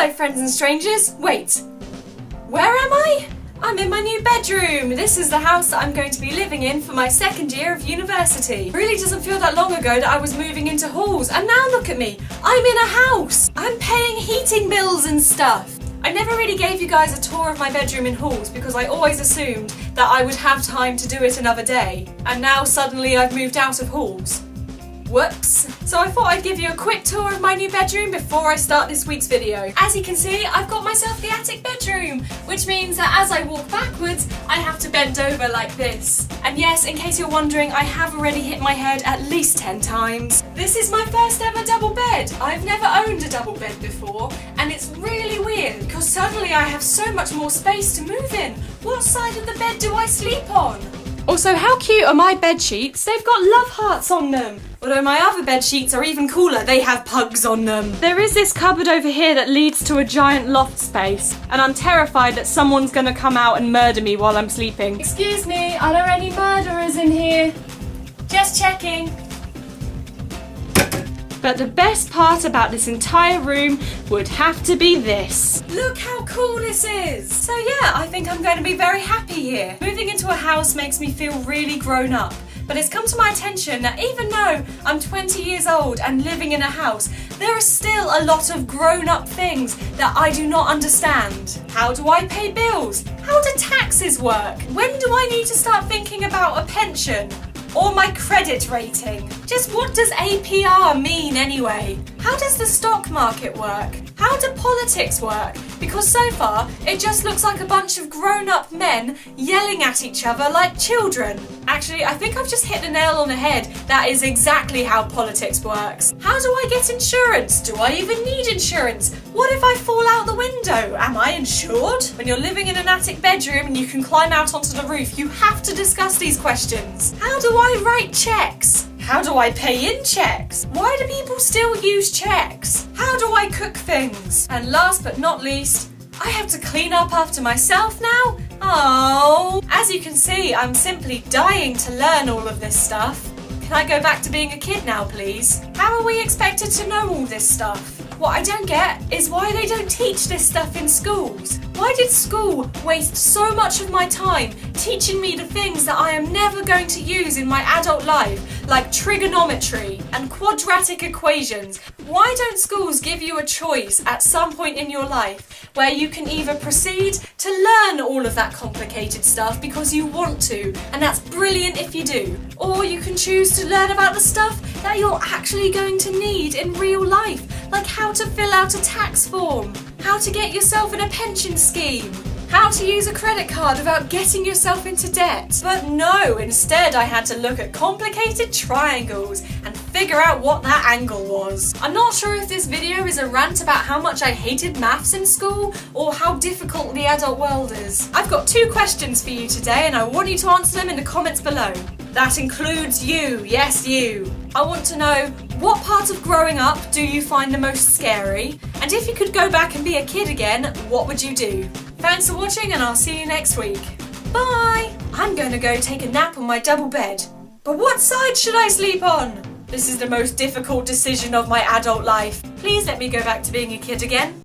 Hello friends and strangers. Wait, where am I? I'm in my new bedroom. This is the house that I'm going to be living in for my second year of university. It really doesn't feel that long ago that I was moving into halls, and now look at me. I'm in a house. I'm paying heating bills and stuff. I never really gave you guys a tour of my bedroom in halls because I always assumed that I would have time to do it another day. And now suddenly I've moved out of halls. Whoops. So I thought I'd give you a quick tour of my new bedroom before I start this week's video. As you can see, I've got myself the attic bedroom, which means that as I walk backwards, I have to bend over like this. And yes, in case you're wondering, I have already hit my head at least 10 times. This is my first ever double bed. I've never owned a double bed before, and it's really weird because suddenly I have so much more space to move in. What side of the bed do I sleep on? Also, how cute are my bed sheets? They've got love hearts on them. Although my other bed sheets are even cooler, they have pugs on them. There is this cupboard over here that leads to a giant loft space, and I'm terrified that someone's gonna come out and murder me while I'm sleeping. Excuse me, are there any murderers in here? Just checking. But the best part about this entire room would have to be this. Look how cool this is! So yeah, I think I'm going to be very happy here. Moving into a house makes me feel really grown up. But it's come to my attention that even though I'm 20 years old and living in a house, there are still a lot of grown-up things that I do not understand. How do I pay bills? How do taxes work? When do I need to start thinking about a pension? Or my credit rating? Just what does APR mean anyway? How does the stock market work? How do politics work? Because so far, it just looks like a bunch of grown-up men yelling at each other like children. Actually, I think I've just hit the nail on the head. That is exactly how politics works. How do I get insurance? Do I even need insurance? What if I fall out the window? Am I insured? When you're living in an attic bedroom and you can climb out onto the roof, you have to discuss these questions. How do I write checks? How do I pay in checks? Why do people still use checks? How do I cook things? And last but not least, I have to clean up after myself now? Oh! As you can see, I'm simply dying to learn all of this stuff. Can I go back to being a kid now, please? How are we expected to know all this stuff? What I don't get is why they don't teach this stuff in schools. Why did school waste so much of my time teaching me the things that I am never going to use in my adult life, like trigonometry and quadratic equations? Why don't schools give you a choice at some point in your life where you can either proceed to learn all of that complicated stuff because you want to, and that's brilliant if you do, or you can choose to learn about the stuff that you're actually going to need in real life, like how to fill out a tax form, how to get yourself in a pension scheme, how to use a credit card without getting yourself into debt. But no, instead I had to look at complicated triangles and figure out what that angle was. I'm not sure if this video is a rant about how much I hated maths in school or how difficult the adult world is. I've got 2 questions for you today and I want you to answer them in the comments below. That includes you, yes you. I want to know, what part of growing up do you find the most scary? And if you could go back and be a kid again, what would you do? Thanks for watching and I'll see you next week. Bye! I'm going to go take a nap on my double bed. But what side should I sleep on? This is the most difficult decision of my adult life. Please let me go back to being a kid again.